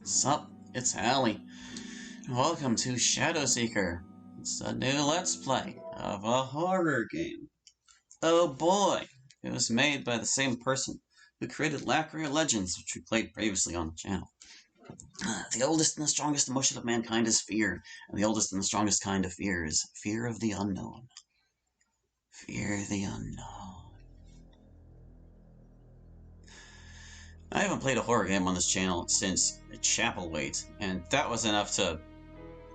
Sup, it's Hallie. Welcome to Shadow Seeker. It's a new Let's Play of a horror game. Oh boy! It was made by the same person who created Lacria Legends, which we played previously on the channel. The oldest and the strongest emotion of mankind is fear, and the oldest and the strongest kind of fear is fear of the unknown. Fear the unknown. I haven't played a horror game on this channel since Chapelwaite, and that was enough to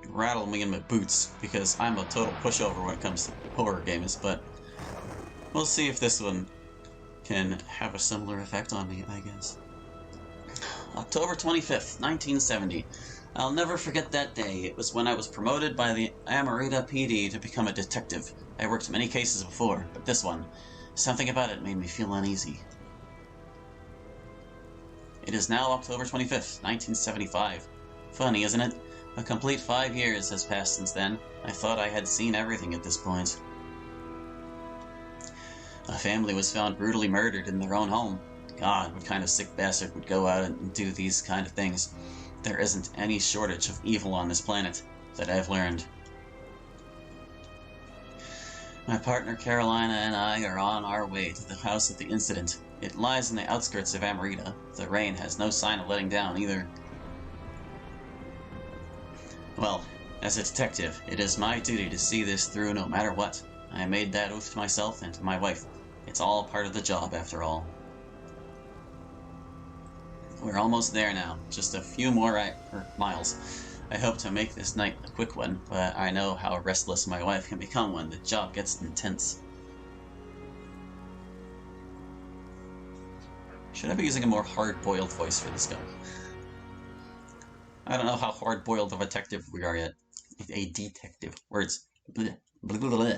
rattle me in my boots, because I'm a total pushover when it comes to horror games, but we'll see if this one can have a similar effect on me, I guess. October 25th, 1970. I'll never forget that day. It was when I was promoted by the RMesident PD to become a detective. I worked many cases before, but this one, something about it made me feel uneasy. It is now October 25th, 1975. Funny, isn't it? A complete 5 years has passed since then. I thought I had seen everything at this point. A family was found brutally murdered in their own home. God, what kind of sick bastard would go out and do these kind of things? There isn't any shortage of evil on this planet, that I've learned. My partner Carolina and I are on our way to the house of the incident. It lies in the outskirts of RMesident. The rain has no sign of letting down either. Well, as a detective, it is my duty to see this through no matter what. I made that oath to myself and to my wife. It's all part of the job, after all. We're almost there now, just a few more miles. I hope to make this night a quick one, but I know how restless my wife can become when the job gets intense. Should I be using a more hard-boiled voice for this guy? I don't know how hard-boiled of a detective we are yet. A detective. Words. Blech. Blah, blah, blah.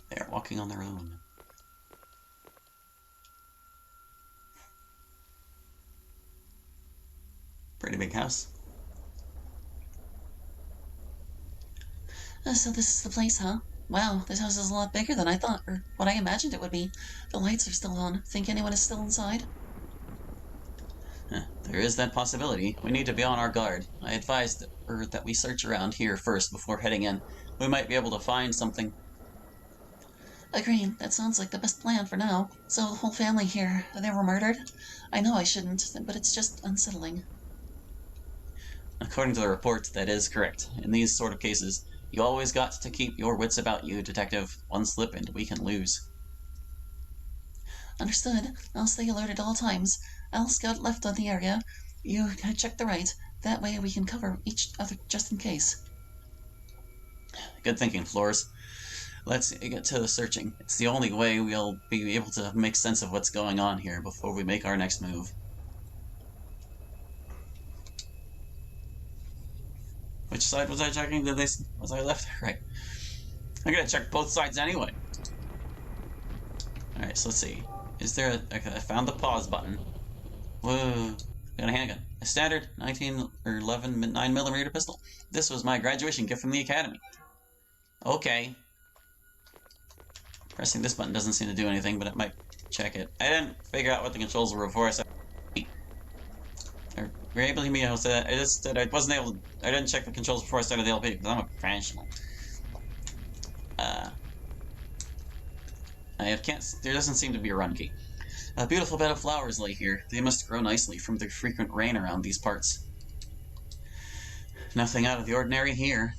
They are walking on their own. Pretty big house. So this is the place, huh? Wow, this house is a lot bigger than I thought, or what I imagined it would be. The lights are still on. Think anyone is still inside? There is that possibility. We need to be on our guard. I advised her that we search around here first before heading in. We might be able to find something. Agreed. That sounds like the best plan for now. So the whole family here, they were murdered? I know I shouldn't, but it's just unsettling. According to the report, that is correct. In these sort of cases, you always got to keep your wits about you, detective. One slip and we can lose. Understood. I'll stay alert at all times. I'll scout left on the area. You check the right. That way we can cover each other just in case. Good thinking, Flores. Let's get to the searching. It's the only way we'll be able to make sense of what's going on here before we make our next move. Which side was I checking? Was I left? Right. I'm gonna check both sides anyway. Alright, so let's see. Is there a... Okay, I found the pause button. Whoa. Got a handgun. A standard 19 or 11 9mm pistol. This was my graduation gift from the academy. Okay. Pressing this button doesn't seem to do anything, but it might check it. I didn't figure out what the controls were before I started. Were you able to hear me? I said I just said I wasn't able to, I didn't check the controls before I started the LP because I'm a professional. There doesn't seem to be a run key. A beautiful bed of flowers lay here. They must grow nicely from the frequent rain around these parts. Nothing out of the ordinary here.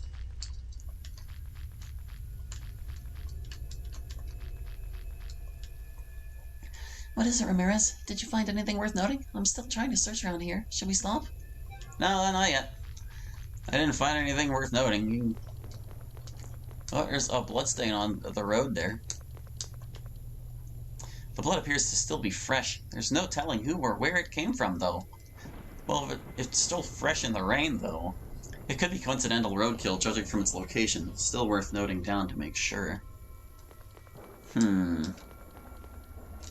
What is it, Ramirez? Did you find anything worth noting? I'm still trying to search around here. Should we stop? No, not yet. I didn't find anything worth noting. Oh, there's a bloodstain on the road there. The blood appears to still be fresh. There's no telling who or where it came from, though. Well, if it's still fresh in the rain, though. It could be coincidental roadkill, judging from its location. Still worth noting down to make sure.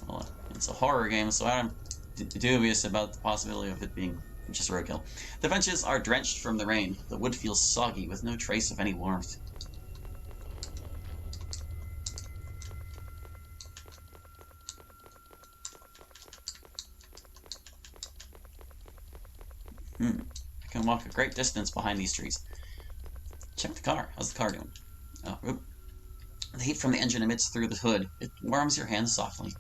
Well, it's a horror game, so I'm dubious about the possibility of it being Just roadkill. The benches are drenched from the rain. The wood feels soggy with no trace of any warmth. I can walk a great distance behind these trees. Check the car. How's the car doing? Oh, oop. The heat from the engine emits through the hood. It warms your hands softly.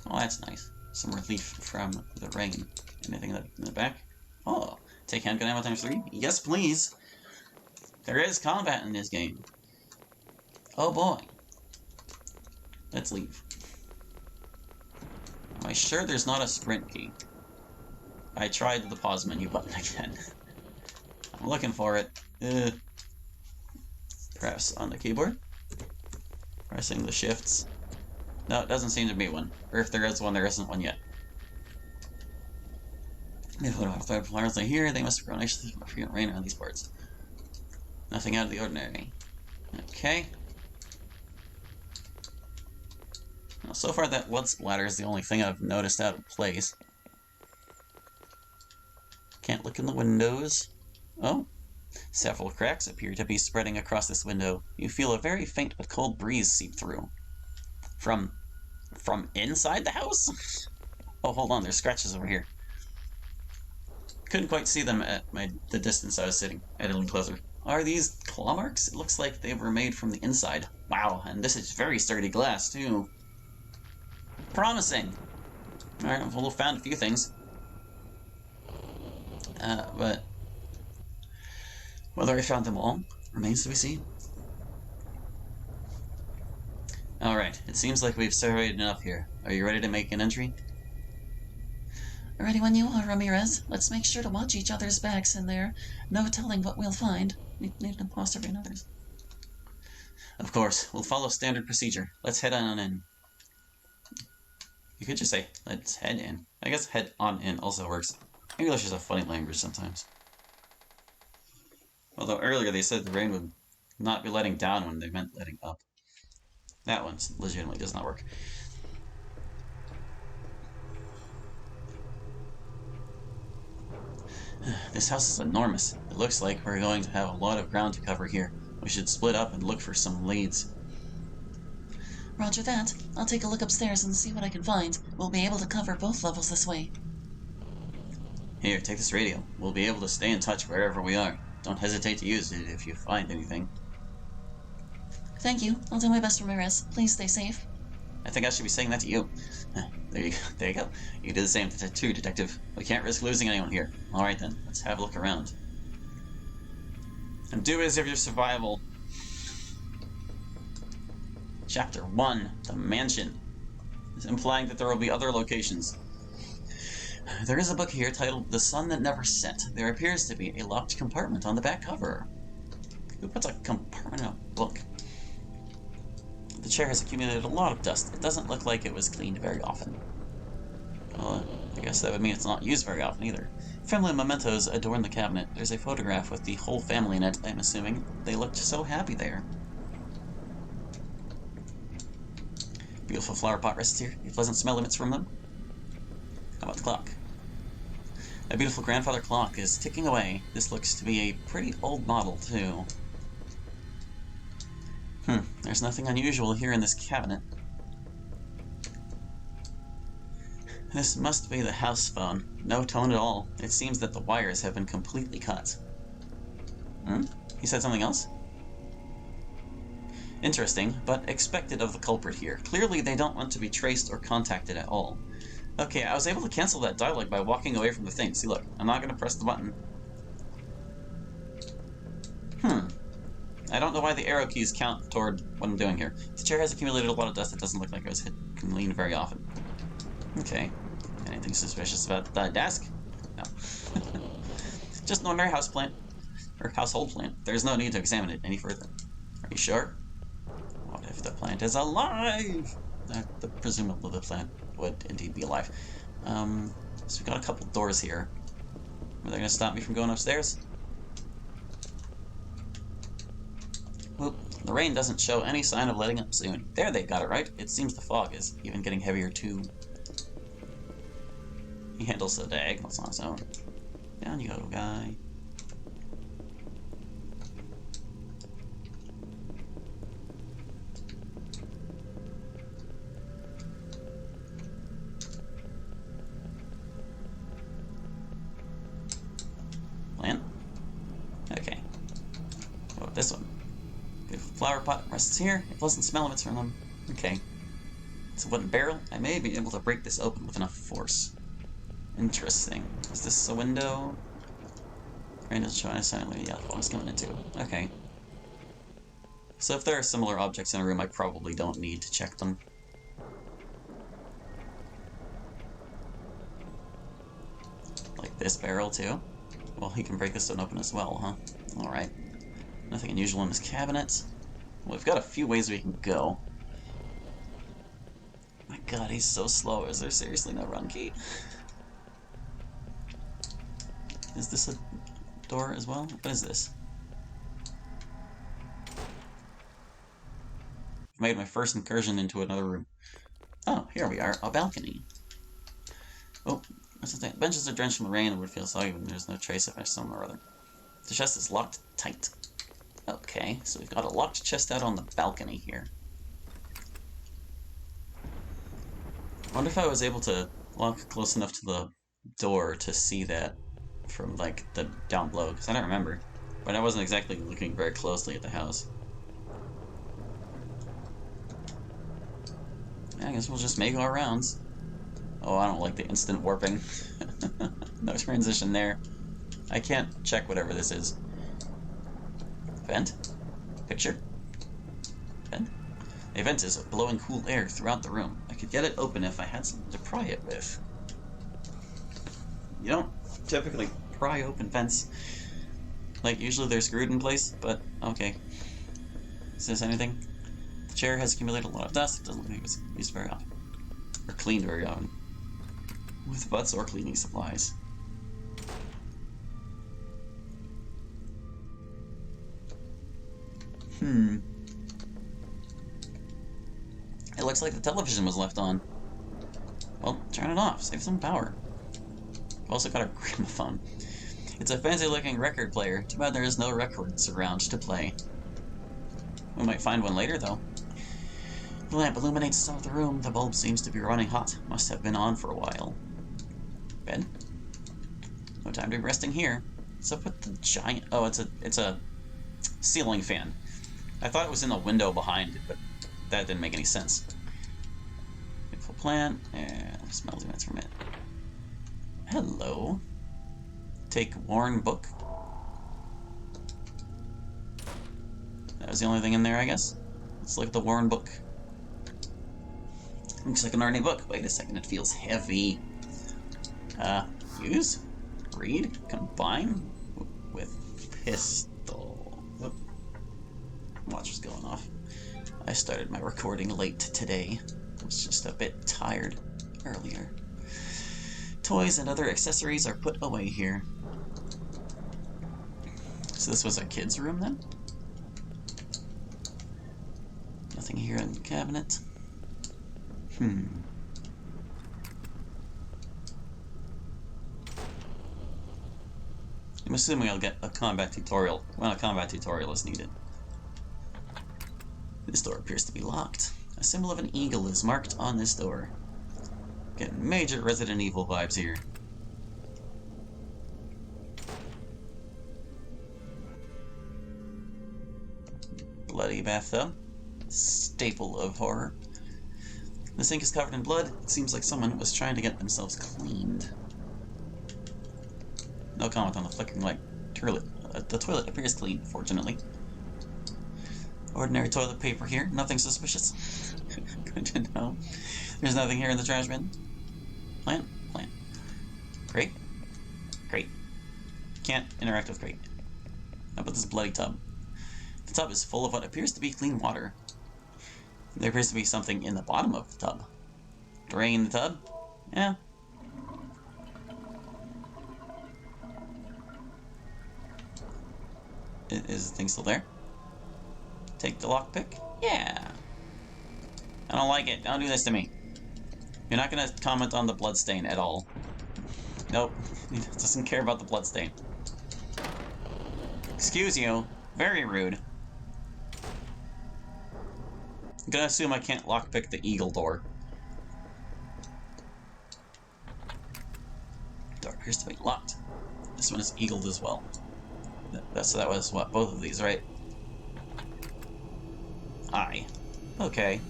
Oh, that's nice. Some relief from the rain. Anything in the back? Oh, take handgun ammo ×3? Yes, please. There is combat in this game. Oh boy. Let's leave. Am I sure there's not a sprint key? I tried the pause menu button again. I'm looking for it. Press on the keyboard. Pressing the shifts. No, it doesn't seem to be one. Or if there is one, there isn't one yet. If one of our third players are here, they must have grown anxiously from frequent rain around these parts. Nothing out of the ordinary. Okay. Well, so far that blood splatter is the only thing I've noticed out of place. Can't look in the windows. Oh. Several cracks appear to be spreading across this window. You feel a very faint but cold breeze seep through. From inside the house? Oh, hold on, there's scratches over here. Couldn't quite see them at the distance I was sitting. I had to lean closer. Are these claw marks? It looks like they were made from the inside. Wow, and this is very sturdy glass, too. Promising! Alright, I've found a few things. But whether I found them all remains to be seen. Alright, it seems like we've surveyed enough here. Are you ready to make an entry? Ready when you are, Ramirez. Let's make sure to watch each other's backs in there. No telling what we'll find. Need to pause and others. Of course, we'll follow standard procedure. Let's head on in. You could just say, let's head in. I guess head on in also works. English is a funny language sometimes. Although earlier they said the rain would not be letting down when they meant letting up. That one legitimately does not work. This house is enormous. It looks like we're going to have a lot of ground to cover here. We should split up and look for some leads. Roger that. I'll take a look upstairs and see what I can find. We'll be able to cover both levels this way. Here, take this radio. We'll be able to stay in touch wherever we are. Don't hesitate to use it if you find anything. Thank you. I'll do my best, Ramirez. Please stay safe. I think I should be saying that to you. There you go. You do the same too, Detective. We can't risk losing anyone here. Alright then, let's have a look around. And do as if your survival. Chapter 1, The Mansion. It's implying that there will be other locations. There is a book here titled The Sun That Never Set. There appears to be a locked compartment on the back cover. Who puts a compartment in a book? The chair has accumulated a lot of dust. It doesn't look like it was cleaned very often. Well, I guess that would mean it's not used very often either. Family mementos adorn the cabinet. There's a photograph with the whole family in it, I'm assuming. They looked so happy there. Beautiful flower pot rests here. A pleasant smell emits from them. How about the clock? A beautiful grandfather clock is ticking away. This looks to be a pretty old model, too. There's nothing unusual here in this cabinet. This must be the house phone. No tone at all. It seems that the wires have been completely cut. He said something else? Interesting, but expected of the culprit here. Clearly they don't want to be traced or contacted at all. Okay, I was able to cancel that dialogue by walking away from the thing. See, look, I'm not going to press the button. I don't know why the arrow keys count toward what I'm doing here. The chair has accumulated a lot of dust. It doesn't look like it was cleaned very often. Okay. Anything suspicious about the desk? No. Just an ordinary houseplant. Or household plant. There's no need to examine it any further. Are you sure? What if the plant is alive? Presumably the plant would indeed be alive. So we've got a couple doors here. Are they going to stop me from going upstairs? Well, the rain doesn't show any sign of letting up soon. There, they got it right. It seems the fog is even getting heavier too. He handles the diagonals on his own. Down you go, guy. Plant. Okay. Oh, this one. The flower pot rests here. A pleasant smell emits from them. Okay. It's a wooden barrel. I may be able to break this open with enough force. Interesting. Is this a window? Randall's trying to silently yell while I was going into it. Okay. So if there are similar objects in a room, I probably don't need to check them. Like this barrel, too. Well, he can break this one open as well, huh? Alright. Nothing unusual in this cabinet. Well, we've got a few ways we can go. My god, he's so slow. Is there seriously no run key? Is this a door as well? What is this? I've made my first incursion into another room. Oh, here we are. A balcony. Oh, what's the thing? Benches are drenched from the rain and would feel soggy when there's no trace of some or other. The chest is locked tight. Okay, so we've got a locked chest out on the balcony here. I wonder if I was able to walk close enough to the door to see that from, like, the down below, because I don't remember. But I wasn't exactly looking very closely at the house. Yeah, I guess we'll just make our rounds. Oh, I don't like the instant warping. No transition there. I can't check whatever this is. Vent? Picture? Vent? A vent is blowing cool air throughout the room. I could get it open if I had something to pry it with. You don't typically pry open vents. Like, usually they're screwed in place, but okay. Is this anything? The chair has accumulated a lot of dust. It doesn't look like it was used very often. Or cleaned very often. With butts or cleaning supplies. It looks like the television was left on. Well, turn it off. Save some power. I've also got a gramophone. It's a fancy-looking record player. Too bad there is no records around to play. We might find one later, though. The lamp illuminates some of the room. The bulb seems to be running hot. Must have been on for a while. Bed? No time to be resting here. What's up with the giant... Oh, it's a ceiling fan. I thought it was in the window behind it, but that didn't make any sense. Beautiful plant. Smell the vents from it. Hello. Take worn book. That was the only thing in there, I guess. Let's look at the worn book. Looks like an RNA book. Wait a second, it feels heavy. Use? Read? Combine? With pistol. Whoop. Watch was going off. I started my recording late today. I was just a bit tired earlier. Toys and other accessories are put away here. So this was a kid's room then? Nothing here in the cabinet. I'm assuming I'll get a combat tutorial when a combat tutorial is needed. This door appears to be locked. A symbol of an eagle is marked on this door. Getting major Resident Evil vibes here. Bloody bathtub. Staple of horror. The sink is covered in blood. It seems like someone was trying to get themselves cleaned. No comment on the flickering light. The toilet appears clean, fortunately. Ordinary toilet paper here. Nothing suspicious. Good to know. There's nothing here in the trash bin. Plant? Plant. Crate? Crate. Can't interact with crate. How about this bloody tub? The tub is full of what appears to be clean water. There appears to be something in the bottom of the tub. Drain the tub? Yeah. Is the thing still there? Take the lockpick? Yeah. I don't like it. Don't do this to me. You're not gonna comment on the bloodstain at all. Nope. He doesn't care about the bloodstain. Excuse you. Very rude. I'm gonna assume I can't lockpick the eagle door. Door appears to be locked. This one is eagled as well. So that was, what, both of these, right? Aye. Okay.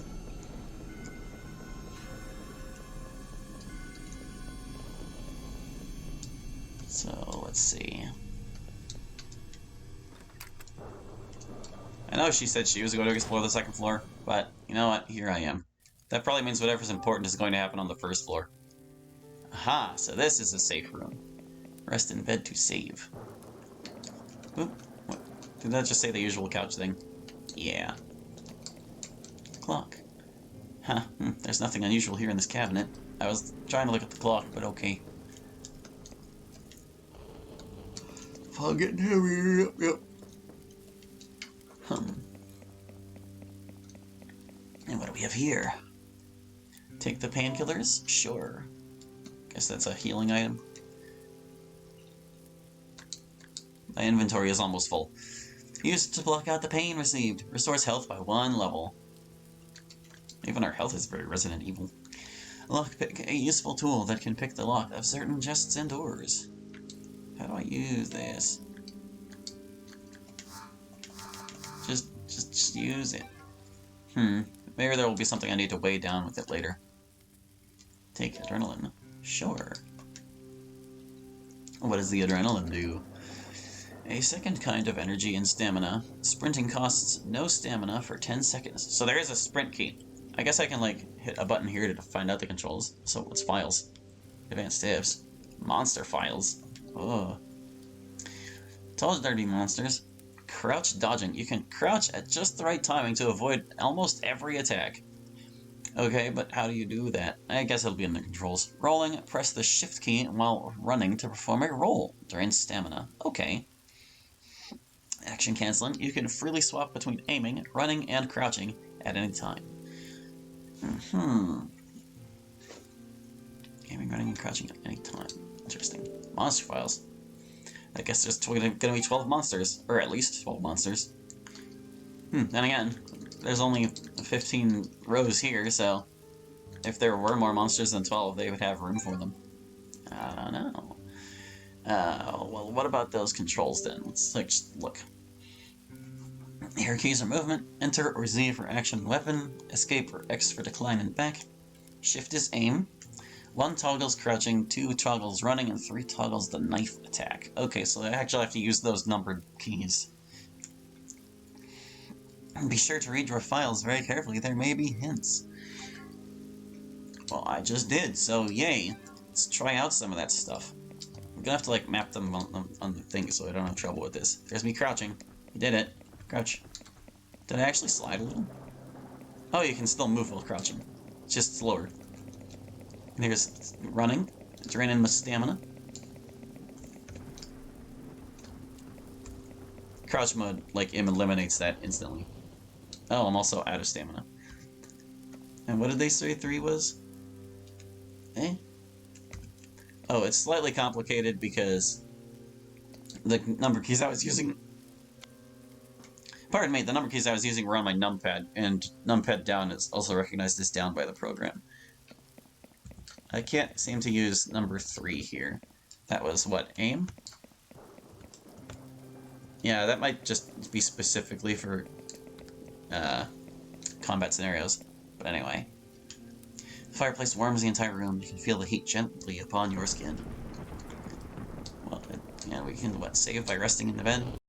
So, let's see. I know she said she was going to explore the second floor, but you know what? Here I am. That probably means whatever's important is going to happen on the first floor. Aha! So this is a safe room. Rest in bed to save. Oop. What? Did that just say the usual couch thing? Yeah. Clock. Huh. There's nothing unusual here in this cabinet. I was trying to look at the clock, but okay. Fog getting heavy. Yep. And what do we have here? Take the painkillers? Sure. Guess that's a healing item. My inventory is almost full. Used to block out the pain received. Restores health by 1 level. Even our health is very Resident Evil. Lockpick, a useful tool that can pick the lock of certain chests and doors. How do I use this? Just use it. Maybe there will be something I need to weigh down with it later. Take adrenaline. Sure. What does the adrenaline do? A second kind of energy and stamina. Sprinting costs no stamina for 10 seconds. So there is a sprint key. I guess I can, like, hit a button here to find out the controls. So what's files? Advanced tips. Monster files. Oh. Tall, dirty monsters. Crouch dodging. You can crouch at just the right timing to avoid almost every attack. Okay, but how do you do that? I guess it'll be in the controls. Rolling, press the shift key while running to perform a roll. Drains stamina. Okay. Action canceling. You can freely swap between aiming, running, and crouching at any time. Aiming, running, and crouching at any time. Interesting. Monster files. I guess there's going to be 12 monsters, or at least 12 monsters. And again, there's only 15 rows here, so if there were more monsters than 12, they would have room for them. I don't know. Well, what about those controls then? Let's just look. Here keys are movement, enter or Z for action weapon, escape or X for decline and back. Shift is aim. 1 toggles crouching, 2 toggles running, and 3 toggles the knife attack. Okay, so I actually have to use those numbered keys. Be sure to read your files very carefully, there may be hints. Well, I just did, so yay. Let's try out some of that stuff. I'm gonna have to, like, map them on the thing so I don't have trouble with this. There's me crouching. You did it. Crouch. Did I actually slide a little? Oh, you can still move while crouching. It's just slower. There's running, draining my stamina. Crouch mode, like, eliminates that instantly. Oh, I'm also out of stamina. And what did they say 3 was? Eh? Oh, it's slightly complicated because the number keys I was using... Pardon me, the number keys I was using were on my numpad, and numpad down is also recognized as down by the program. I can't seem to use number 3 here. That was, what, aim? Yeah, that might just be specifically for combat scenarios. But anyway. The fireplace warms the entire room. You can feel the heat gently upon your skin. Well, yeah, we can, what, save by resting in the bed?